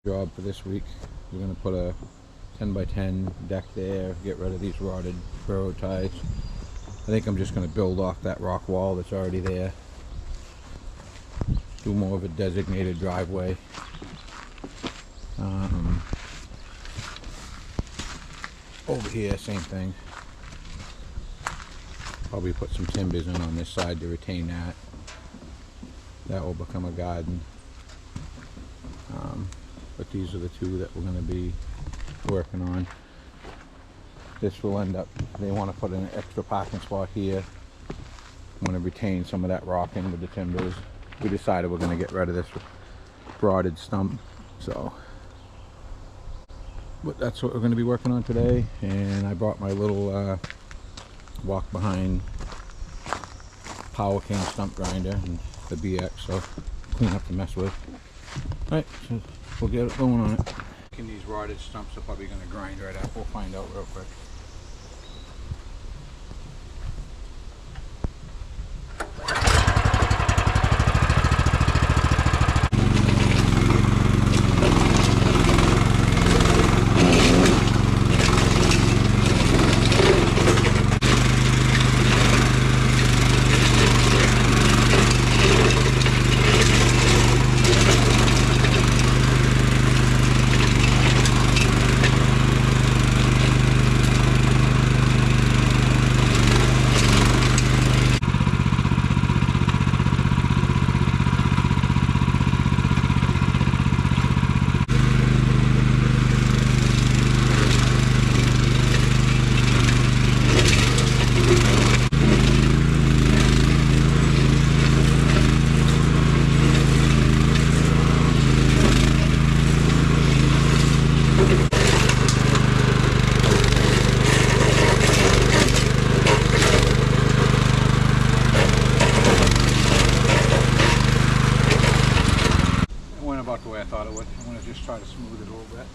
Job for this week. We're going to put a 10 by 10 deck there, get rid of these rotted railroad ties. I think I'm just going to build off that rock wall that's already there. Do more of a designated driveway. Over here, same thing. Probably put some timbers in on this side to retain that. That will become a garden. But these are the two that we're going to be working on. This will end up, they want to put an extra parking spot here. I'm going to retain some of that rocking with the timbers. We decided we're going to get rid of this rotted stump, so but that's what we're going to be working on today. And I brought my little walk behind Power King stump grinder and the BX, so clean up the mess with. Alright, so we'll get it going on it. These rotted stumps are probably going to grind right up. We'll find out real quick. About the way I thought it would. I'm going to just try to smooth it a little bit.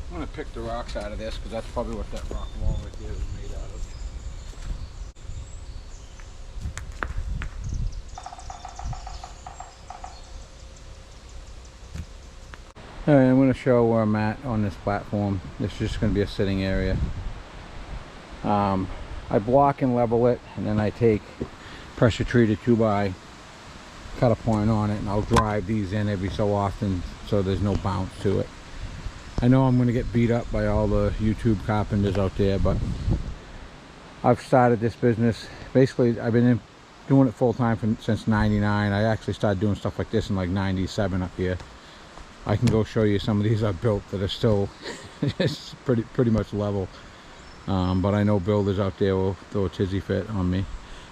I'm going to pick the rocks out of this because that's probably what that rock wall right there is made out of. Alright, I'm going to show where I'm at on this platform. This is just going to be a sitting area. I block and level it, and then I take pressure treated 2x, cut a point on it, and I'll drive these in every so often so there's no bounce to it. I know I'm going to get beat up by all the YouTube carpenters out there, but I've started this business. Basically, I've been doing it full time since '99. I actually started doing stuff like this in like '97 up here. I can go show you some of these I've built that are still it's pretty much level. But I know builders out there will throw a tizzy fit on me.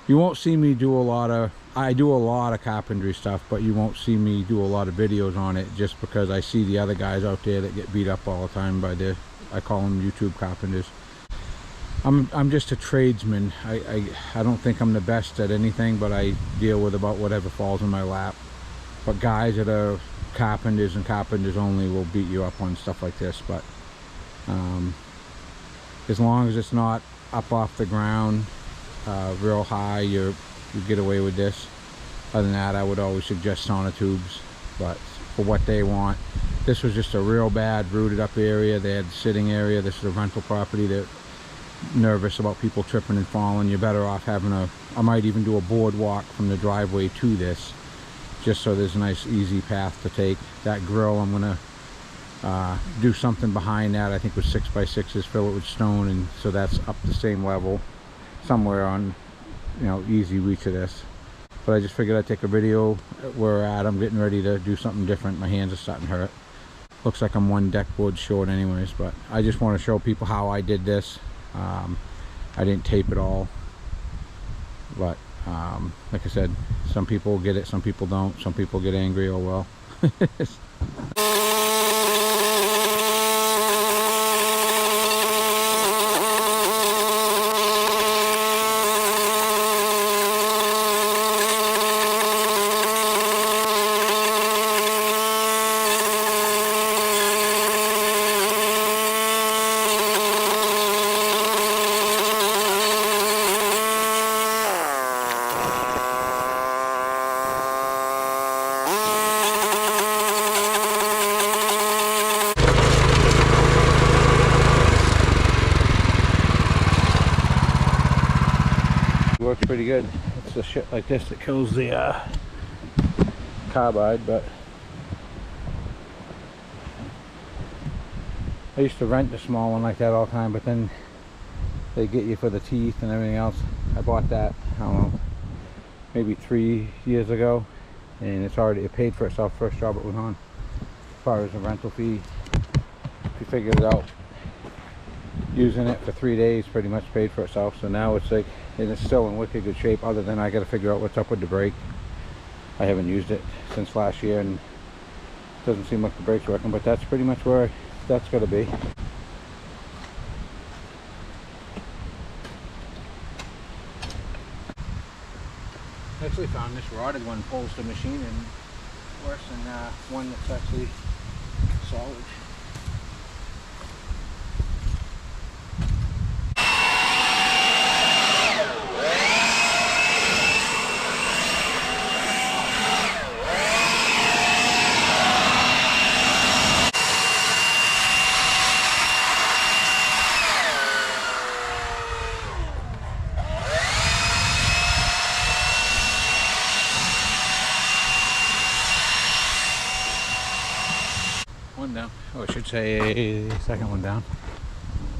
You won't see me do a lot of, I do a lot of carpentry stuff, but you won't see me do a lot of videos on it just because I see the other guys out there that get beat up all the time by I call them YouTube carpenters. I'm just a tradesman. I don't think I'm the best at anything, but I deal with about whatever falls in my lap. But guys that are carpenters and carpenters only will beat you up on stuff like this. But as long as it's not up off the ground real high, you get away with this. Other than that, I would always suggest sonotubes, but for what they want. This was just a real bad rooted up area. They had sitting area. This is a rental property. They're nervous about people tripping and falling. You're better off having I might even do a boardwalk from the driveway to this, just so there's a nice easy path to take. That grill, I'm gonna do something behind that. I think with 6x6s, fill it with stone, and so that's up the same level somewhere on, you know, easy reach of this. But I just figured I'd take a video where we're at. I'm getting ready to do something different. My hands are starting to hurt. Looks like I'm one deck board short anyways, but I just want to show people how I did this. I didn't tape it all, but like I said, some people get it, some people don't. Some people get angry. Oh well. works pretty good. It's the shit like this that kills the carbide, but I used to rent the small one like that all the time, but then they get you for the teeth and everything else. I bought that, I don't know, maybe 3 years ago, and it paid for itself first job it went on. As far as the rental fee, if you figured it out, using it for 3 days pretty much paid for itself. So now it's like, and it's still in wicked good shape, other than I got to figure out what's up with the brake. I haven't used it since last year, and it doesn't seem like the brake's working, but that's pretty much where that's got to be. Actually found this rotted one pulls the machine in worse than one that's actually solid. One down. Oh, I should say second one down.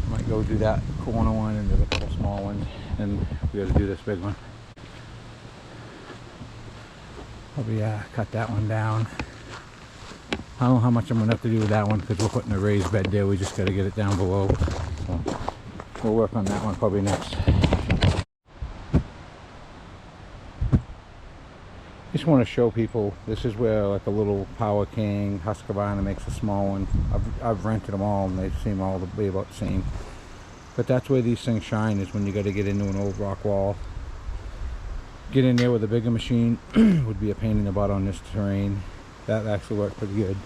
Might go do that corner one and do a couple small ones, and we got to do this big one. Probably cut that one down. I don't know how much I'm gonna have to do with that one because we're putting a raised bed there. We just got to get it down below. So we'll work on that one probably next. Just want to show people this is where like a little Power King, Husqvarna makes a small one. I've rented them all and they seem all to be about the same. But that's where these things shine, is when you got to get into an old rock wall. Get in there with a bigger machine would be a pain in the butt on this terrain. That actually worked pretty good.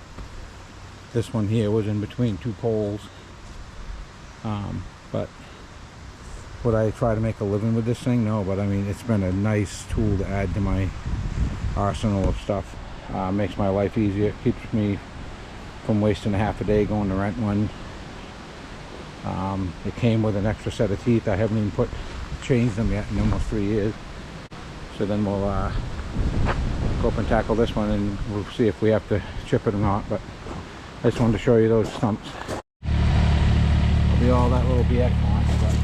This one here was in between two poles. But would I try to make a living with this thing? No, but I mean, it's been a nice tool to add to my arsenal of stuff. Makes my life easier. It keeps me from wasting a half a day going to rent one. It came with an extra set of teeth. I haven't even changed them yet in almost 3 years. So then we'll go up and tackle this one, and we'll see if we have to chip it or not. But I just wanted to show you those stumps. It'll be all that little BX on it, but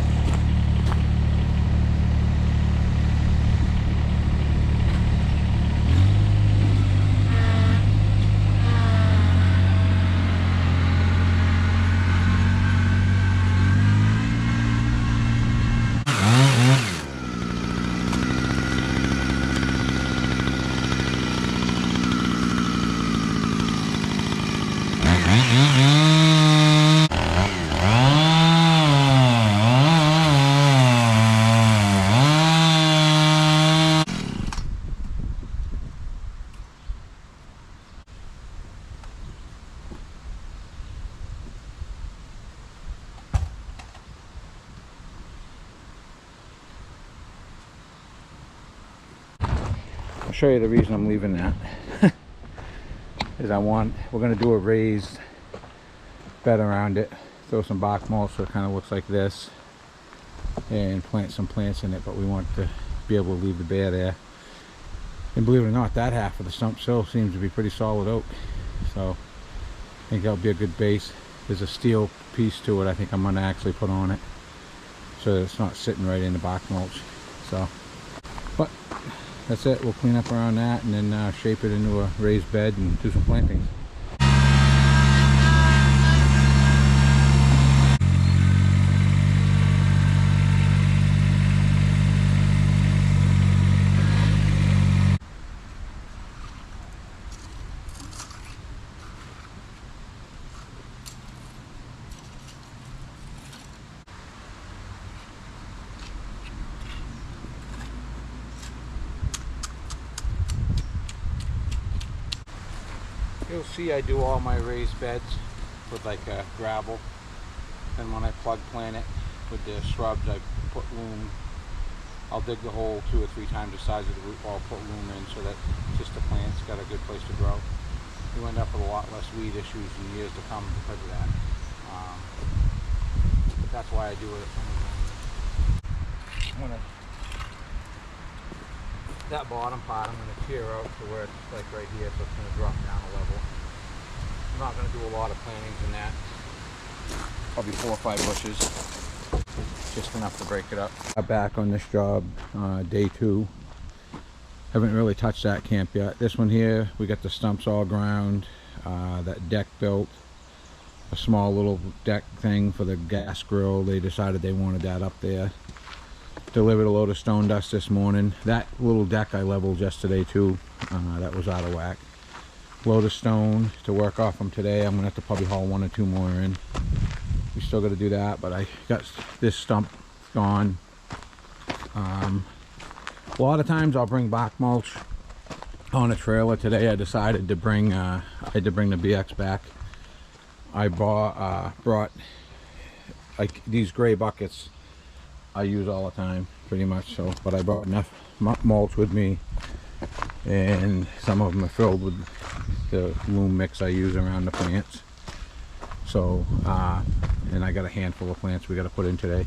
I'll show you the reason I'm leaving that. Is we're going to do a raised bed around it, throw some bark mulch so it kind of looks like this, and plant some plants in it, but we want to be able to leave the bare there. And believe it or not, that half of the stump still seems to be pretty solid oak, so I think that'll be a good base. There's a steel piece to it I think I'm going to actually put on it so that it's not sitting right in the bark mulch. So, but that's it. We'll clean up around that and then shape it into a raised bed and do some plantings. You'll see I do all my raised beds with like gravel, and when I plug plant it with the shrubs I put loam. I'll dig the hole 2 or 3 times the size of the root ball, put loam in so that just the plant's got a good place to grow. You end up with a lot less weed issues in years to come because of that. But that's why I do it. I'm gonna that bottom part I'm going to tear out to where it's like right here, so it's going to drop down a level. I'm not going to do a lot of plantings in that. Probably 4 or 5 bushes, just enough to break it up. I'm back on this job, day 2. Haven't really touched that camp yet. This one here, we got the stumps all ground, that deck built, a small little deck thing for the gas grill. They decided they wanted that up there. Delivered a load of stone dust this morning. That little deck I leveled yesterday too. That was out of whack. Load of stone to work off them today. I'm gonna have to probably haul 1 or 2 more in. We still got to do that, but I got this stump gone. A lot of times I'll bring bark mulch on a trailer. Today I decided to bring I had to bring the BX back. I brought like these gray buckets I use all the time pretty much, so but I brought enough mulch with me, and some of them are filled with the loam mix I use around the plants. So and I got a handful of plants we got to put in today,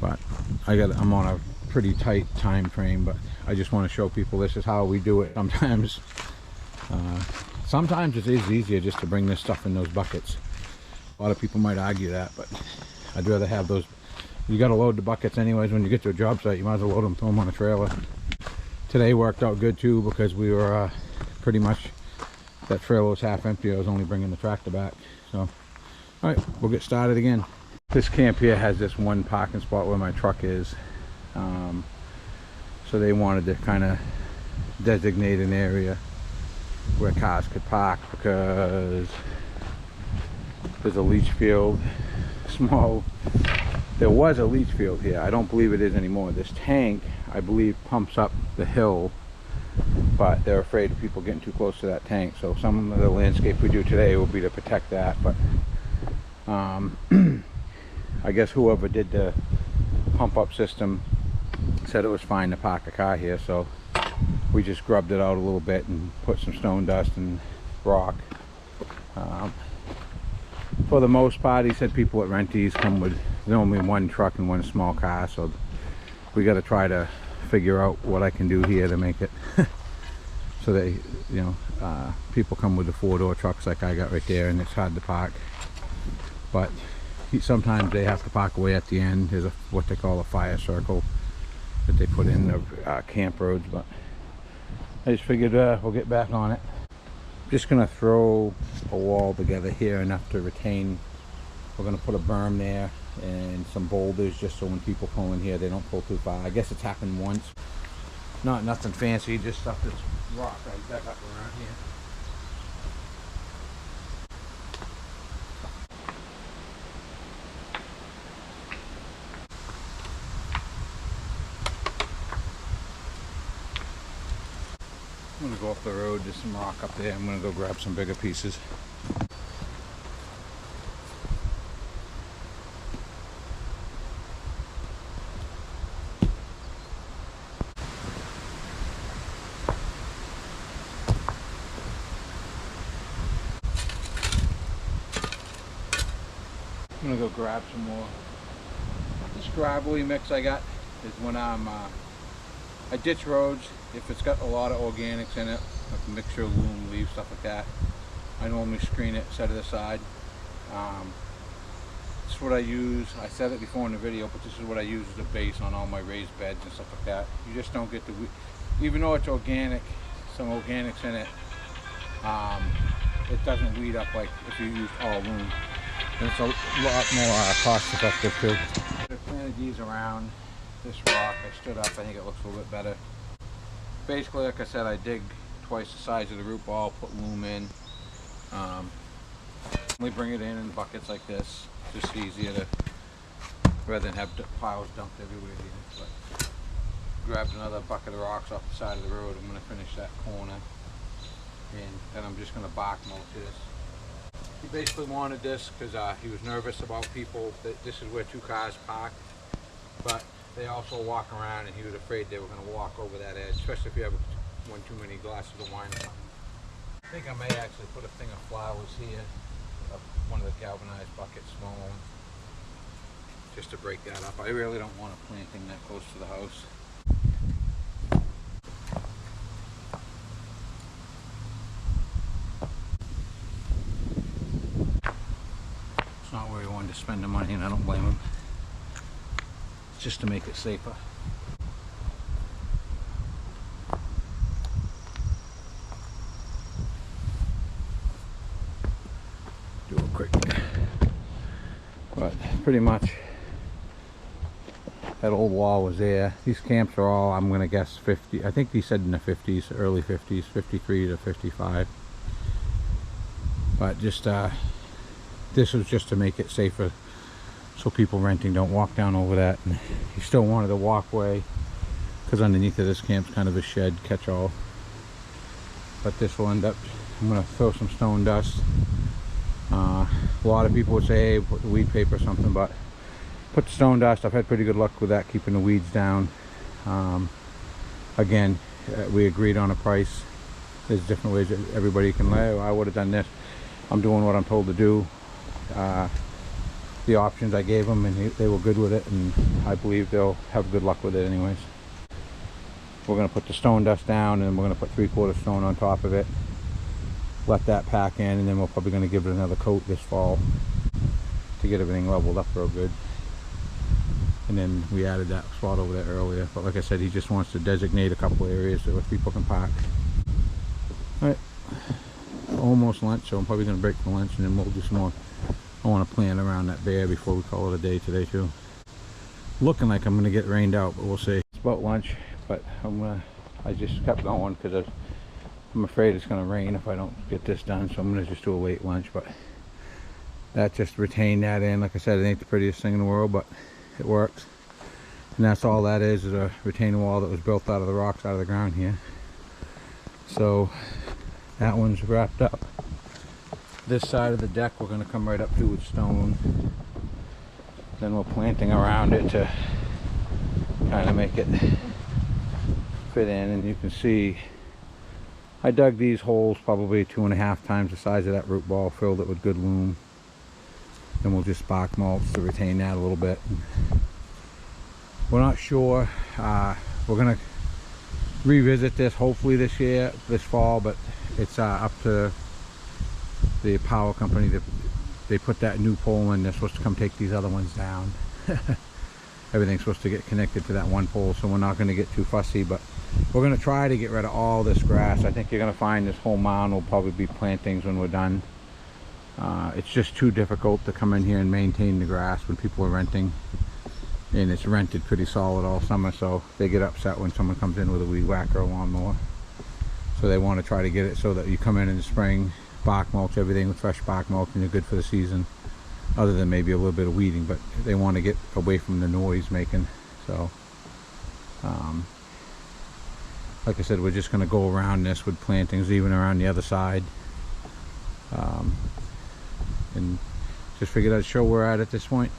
but I'm on a pretty tight time frame, but I just want to show people this is how we do it. Sometimes it is easier just to bring this stuff in those buckets. A lot of people might argue that, but I'd rather have those. You got to load the buckets anyways when you get to a job site. You might as well load them, throw them on a trailer. Today worked out good too, because we were pretty much, that trailer was half empty. I was only bringing the tractor back. So all right, we'll get started again. This camp here has this one parking spot where my truck is. So they wanted to kind of designate an area where cars could park, because there's a leach field, there was a leach field here. I don't believe it is anymore. This tank, I believe, pumps up the hill, but they're afraid of people getting too close to that tank. So some of the landscape we do today will be to protect that, but I guess whoever did the pump up system said it was fine to park a car here, so we just grubbed it out a little bit and put some stone dust and rock. For the most part, he said people at Renties come with normally 1 truck and 1 small car, so we got to try to figure out what I can do here to make it so they, people come with the 4-door trucks like I got right there, and it's hard to park. But sometimes they have to park away at the end. There's what they call a fire circle that they put in the camp roads, but I just figured we'll get back on it. Just gonna throw a wall together here enough to retain. We're gonna put a berm there and some boulders, just so when people pull in here they don't pull too far. I guess it's happened once. Not nothing fancy, just stuff that's rock I dug up around here. I'm gonna go up the road, there's some rock up there. I'm gonna go grab some bigger pieces. I'm gonna go grab some more. This gravelly mix I got is when I ditch roads. If it's got a lot of organics in it, like a mixture of loam, leaves, stuff like that, I normally screen it, set it aside. This is what I use. I said it before in the video, but this is what I use as a base on all my raised beds and stuff like that. You just don't get the, even though it's organic, some organics in it, it doesn't weed up like if you use all loam. And it's a lot more cost effective too. I planted these around this rock. I stood up, I think it looks a little bit better. Basically, like I said, I dig twice the size of the root ball, put loam in. We bring it in buckets like this. It's just easier to, rather than have piles dumped everywhere here. But grabbed another bucket of rocks off the side of the road. I'm going to finish that corner, and then I'm just going to bark mulch this. He basically wanted this because he was nervous about people, that this is where 2 cars park, but they also walk around, and he was afraid they were going to walk over that edge, especially if you have one too many glasses of wine or something. I think I may actually put a thing of flowers here, one of the galvanized buckets, small one, just to break that up. I really don't want a planting that close to the house. to spend the money, and I don't blame them. It's just to make it safer. Do it quick. But pretty much that old wall was there. These camps are all, I'm gonna guess 50, I think he said in the 50s, early 50s, 53 to 55. But just this was just to make it safer, so people renting don't walk down over that. And he still wanted a walkway, because underneath of this camp's kind of a shed catch-all. But this will end up, I'm gonna throw some stone dust. A lot of people would say, hey, put the weed paper or something, but put the stone dust. I've had pretty good luck with that, keeping the weeds down. Again, we agreed on a price. There's different ways that everybody can lay. I would have done this. I'm doing what I'm told to do. The options I gave them, and they were good with it, and I believe they'll have good luck with it anyways. We're going to put the stone dust down, and we're going to put 3/4 stone on top of it. Let that pack in, and then we're probably going to give it another coat this fall to get everything leveled up real good. And then we added that spot over there earlier, but like I said, he just wants to designate a couple areas where people can park. All right, almost lunch, so I'm probably going to break for lunch, and then we'll do some more. I want to plan around that bear before we call it a day today too. Looking like I'm going to get rained out, but we'll see. It's about lunch, but I just kept going because I'm afraid it's going to rain if I don't get this done, so I'm going to just do a late lunch. But that just retained that in. Like I said, it ain't the prettiest thing in the world, but it works. And that's all that is a retaining wall that was built out of the rocks out of the ground here. So that one's wrapped up. This side of the deck we're going to come right up to with stone. Then we're planting around it to kind of make it fit in. And you can see I dug these holes probably 2.5 times the size of that root ball, filled it with good loam. Then we'll just bark mulch to retain that a little bit. We're not sure. We're going to revisit this hopefully this fall, but it's up to the power company that they put that new pole in. They're supposed to come take these other ones down. Everything's supposed to get connected to that one pole, so we're not going to get too fussy, but we're going to try to get rid of all this grass. I think you're going to find this whole mound will probably be plantings when we're done. It's just too difficult to come in here and maintain the grass when people are renting, and it's rented pretty solid all summer, so they get upset when someone comes in with a weed whacker or lawnmower. So they want to try to get it so that you come in the spring, bark mulch everything with fresh bark mulch, and you're good for the season, other than maybe a little bit of weeding. But they want to get away from the noise making. So like I said, we're just going to go around this with plantings, even around the other side, and just figured I'd show where we're at this point.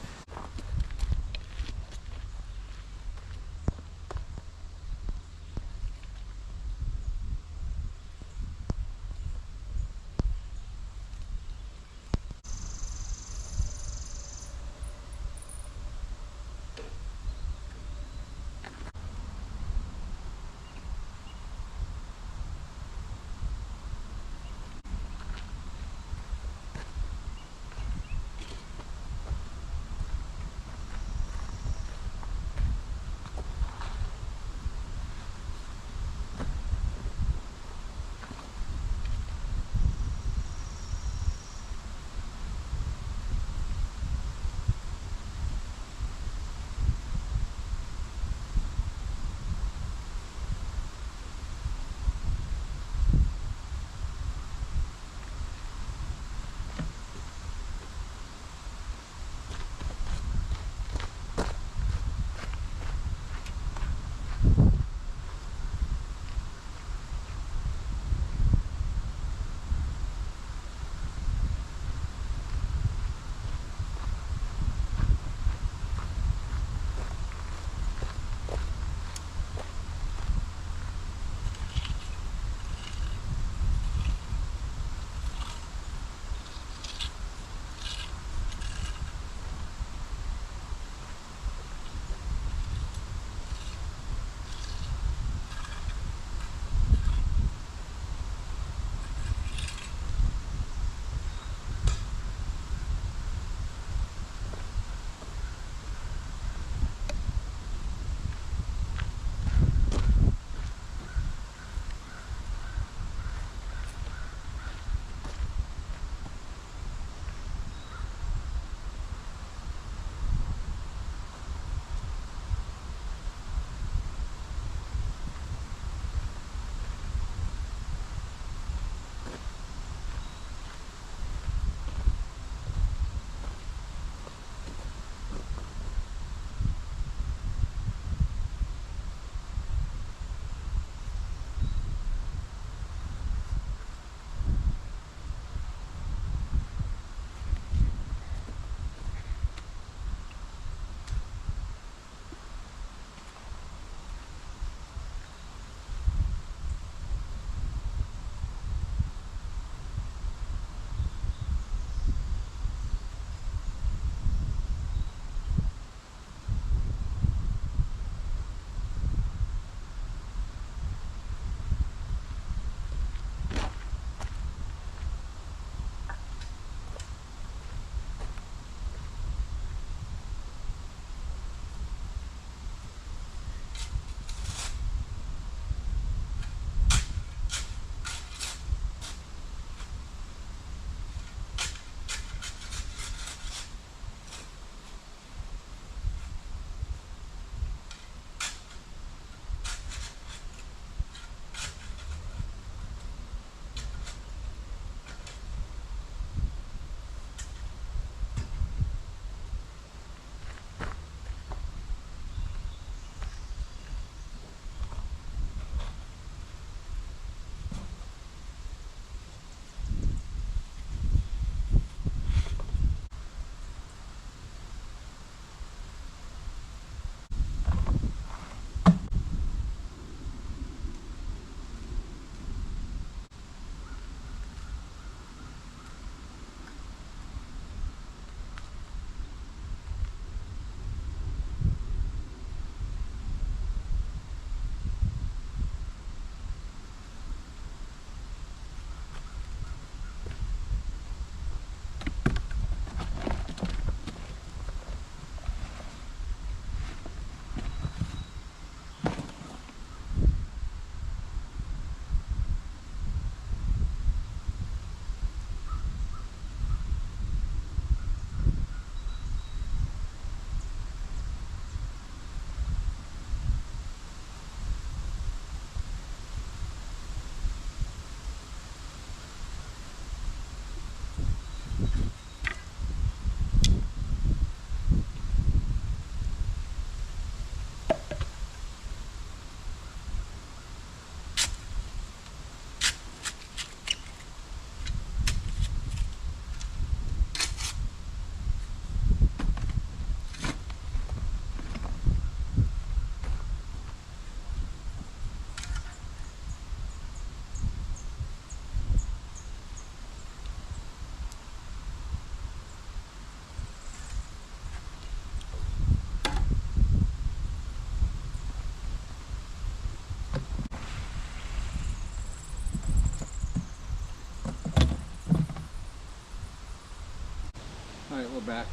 Alright, we're back.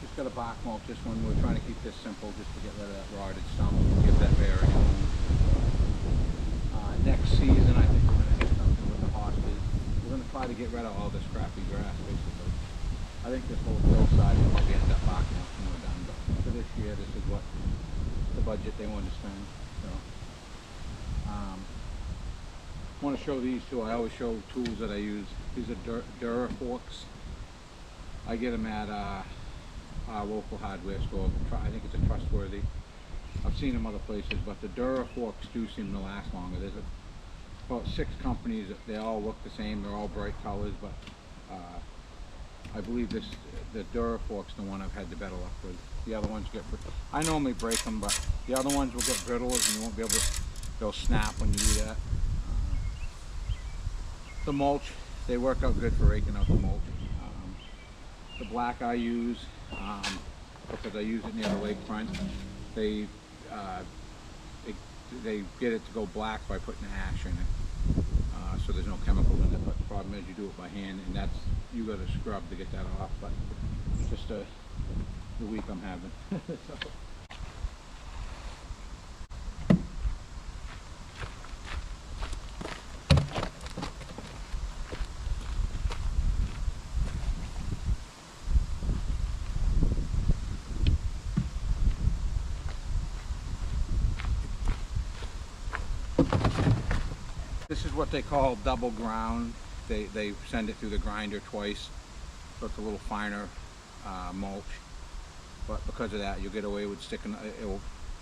Just got a bark mulch. This one, we're trying to keep this simple just to get rid of that rotted stump, get that bearing. Next season, I think we're going to do something with the hostas. We're going to try to get rid of all this crappy grass, basically. I think this whole hillside will probably end up bark mulch when we're done, but for this year, this is what the budget they wanted to spend. So, I want to show these too. I always show tools that I use. These are Duraforks. I get them at our local hardware store. I think it's a trustworthy. I've seen them other places, but the Duraforks do seem to last longer. There's about 6 companies. They all look the same. They're all bright colors, but I believe the Durafork's the one I've had the better luck with. The other ones get, I normally break them, but the other ones will get brittle and you won't be able to, they'll snap when you do that. The mulch, they work out good for raking out the mulch. The black I use, because I use it near the lakefront, they get it to go black by putting ash in it. So there's no chemicals in it, but the problem is you do it by hand, and that's, you got to scrub to get that off, but it's just the week I'm having. So. This is what they call double ground. They send it through the grinder twice, so it's a little finer mulch. But because of that, you'll get away with sticking. It will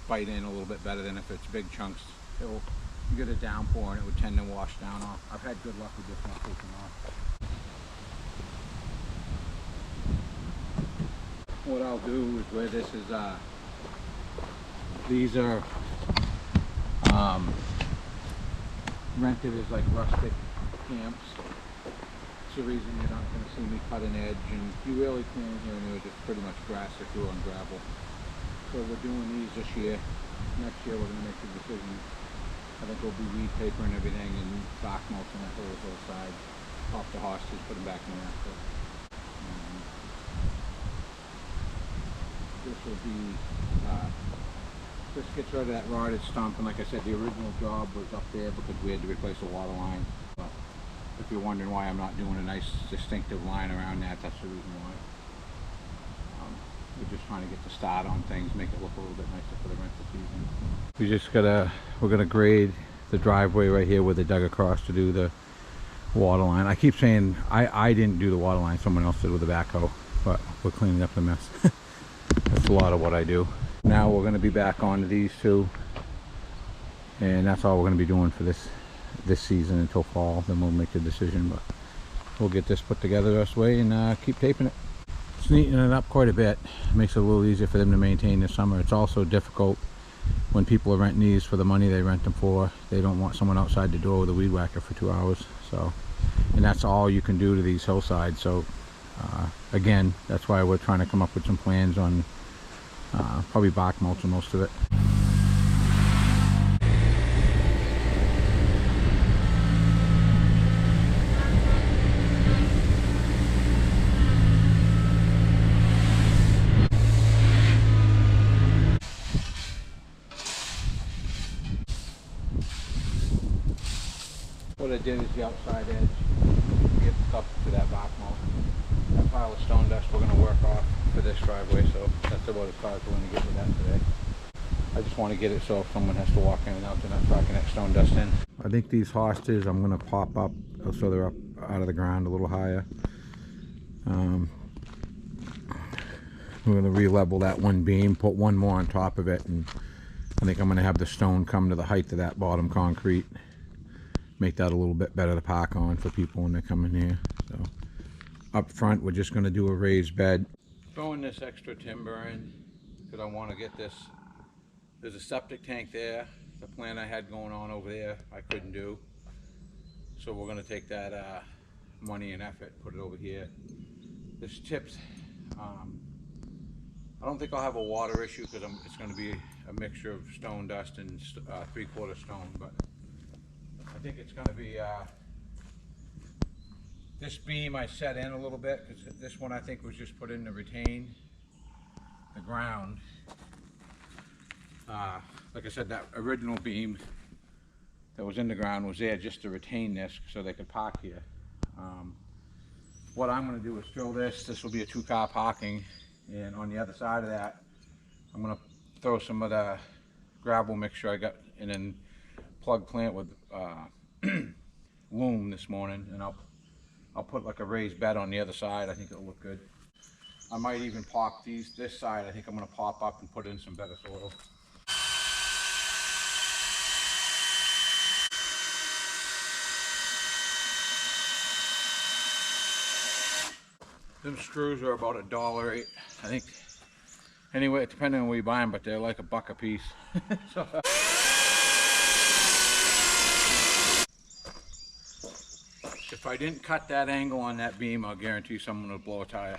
bite in a little bit better than if it's big chunks. You get a downpour and it would tend to wash down off. I've had good luck with this not taking off. What I'll do is where this is, these are rented as like rustic camps. It's the reason you're not going to see me cut an edge, and you really can here and there, just pretty much grass if you're on gravel. So we're doing these this year. Next year we're going to make the decision. I think we'll be weed paper and everything and bark mulch on that whole hillside. Off the hostas, put them back in the after. This will be this gets rid of that rotted stump, and like I said, the original job was up there because we had to replace the water line. But if you're wondering why I'm not doing a nice distinctive line around that, that's the reason why. We're just trying to get the start on things, make it look a little bit nicer for the rental season. We're gonna grade the driveway right here where they dug across to do the water line. I keep saying I didn't do the water line, someone else did with the backhoe, but we're cleaning up the mess. That's a lot of what I do. Now we're going to be back onto these two, and that's all we're going to be doing for this season until fall. Then we'll make the decision, but we'll get this put together this way and keep taping it. It's neatening it up quite a bit. It makes it a little easier for them to maintain this summer. It's also difficult when people are renting these for the money they rent them for. They don't want someone outside the door with a weed whacker for 2 hours. So, and that's all you can do to these hillsides. So again, that's why we're trying to come up with some plans on probably bark mulching most of it. What I did is the outside edge, get up to that bark mulch. That pile of stone dust we're going to work off for this driveway, so that's about as far as we're going to get with that today. I just want to get it so if someone has to walk in and out, they're not tracking that stone dust in. I think these hostas I'm going to pop up so they're up out of the ground a little higher. We're going to re-level that one beam, put one more on top of it, and I think I'm going to have the stone come to the height of that bottom concrete. Make that a little bit better to park on for people when they come in here. So up front we're just going to do a raised bed. Throwing this extra timber in because I want to get this. There's a septic tank there. The plan I had going on over there I couldn't do, so we're going to take that money and effort, put it over here. This tips. I don't think I'll have a water issue because it's going to be a mixture of stone dust and 3/4 stone, but I think it's going to be This beam I set in a little bit because this one I think was just put in to retain the ground. Like I said, that original beam that was in the ground was there just to retain this so they could park here. What I'm going to do is drill this. This will be a 2-car parking, and on the other side of that I'm going to throw some of the gravel mixture I got and then plug plant with loam this morning, and I'll put like a raised bed on the other side. I think it'll look good. I might even pop this side. I think I'm going to pop up and put in some better soil. Them screws are about $1, I think. Anyway, depending on where you buy them, but they're like $1 a piece. So, if I didn't cut that angle on that beam, I'll guarantee someone would blow a tire.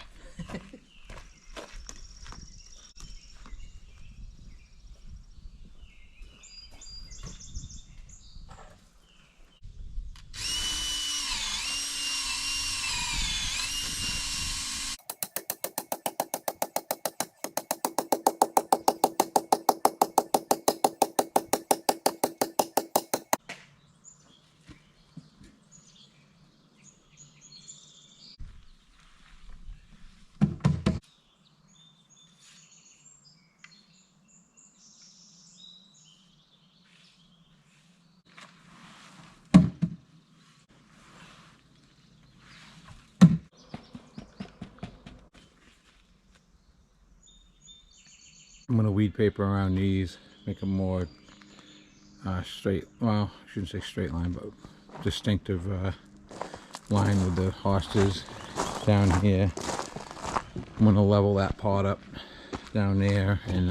I'm going to weed paper around these, make them more straight, well, I shouldn't say straight line, but distinctive line with the hostas down here. I'm going to level that pot up down there and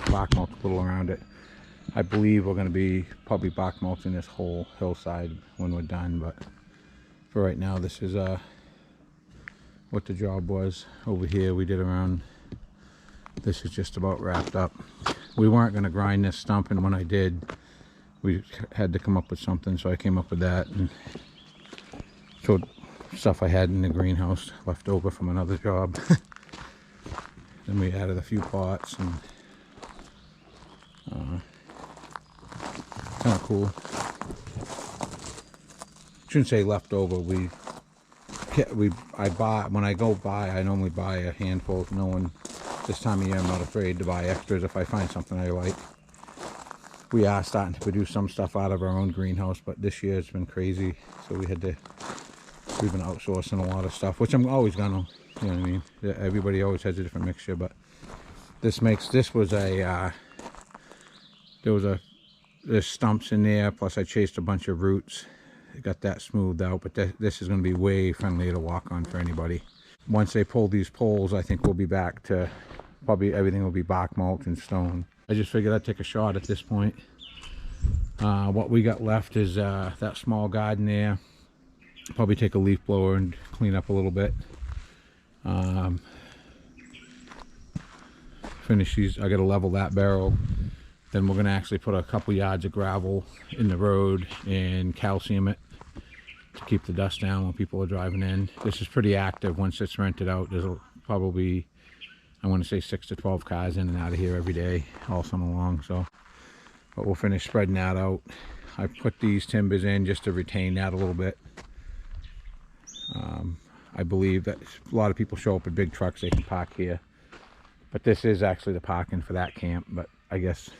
bark mulch a little around it. I believe we're going to be probably bark mulching this whole hillside when we're done, but for right now this is what the job was. Over here we did around, this is just about wrapped up. We weren't going to grind this stump, and when I did, we had to come up with something, so I came up with that and showed stuff I had in the greenhouse left over from another job. Then we added a few pots, and kind of cool. Shouldn't say leftover. I buy, when I go buy, I normally buy a handful. No one, this time of year I'm not afraid to buy extras if I find something I like. We are starting to produce some stuff out of our own greenhouse, but this year it's been crazy, so we've been outsourcing a lot of stuff, which I'm always gonna, you know what I mean? Everybody always has a different mixture, but there's stumps in there, plus I chased a bunch of roots, got that smoothed out, but this is going to be way friendlier to walk on for anybody. Once they pull these poles, I think we'll be back to probably everything will be bark mulch and stone. I just figured I'd take a shot at this point. What we got left is that small garden there. Probably take a leaf blower and clean up a little bit. Finish these. I got to level that barrel. Then we're going to actually put a couple yards of gravel in the road and calcium it to keep the dust down when people are driving in. This is pretty active. Once it's rented out, there's probably, I want to say 6 to 12 cars in and out of here every day, all summer long. So, but we'll finish spreading that out. I put these timbers in just to retain that a little bit. I believe that a lot of people show up with big trucks, they can park here. But this is actually the parking for that camp. But I guess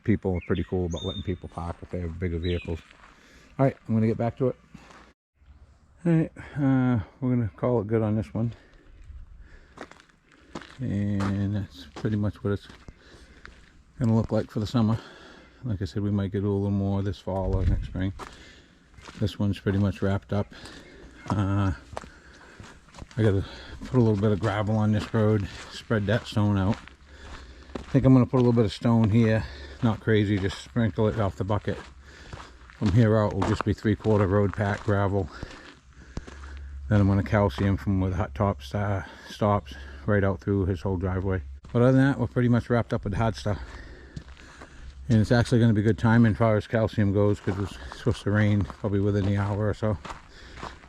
people are pretty cool about letting people park if they have bigger vehicles. All right, I'm gonna get back to it. All right, we're gonna call it good on this one. And that's pretty much what it's gonna look like for the summer. Like I said, we might get a little more this fall or next spring. This one's pretty much wrapped up. I gotta put a little bit of gravel on this road, spread that stone out. I think I'm gonna put a little bit of stone here, not crazy, just sprinkle it off the bucket. From here out will just be 3/4 road pack gravel. Then I'm gonna calcium from where the hot top stops right out through his whole driveway. But other than that, we're pretty much wrapped up with the hard stuff. And it's actually gonna be good timing as far as calcium goes, because it's supposed to rain probably within the hour or so.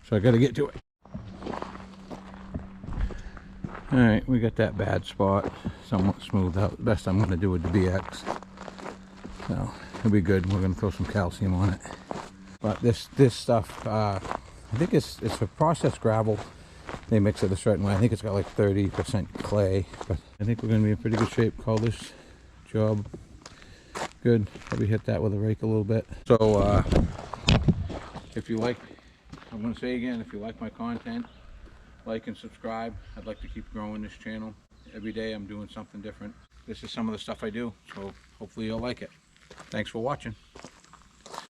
So I got to get to it. All right, we got that bad spot somewhat smoothed out. Best I'm going to do with the BX. So it'll be good. We're going to throw some calcium on it. But this stuff, I think it's for processed gravel. They mix it a certain way. I think it's got like 30% clay, but I think we're going to be in pretty good shape. Call this job good. Probably hit that with a rake a little bit. So if you like, I'm going to say again, if you like my content, like and subscribe. I'd like to keep growing this channel. Every day I'm doing something different. This is some of the stuff I do, so hopefully you'll like it. Thanks for watching.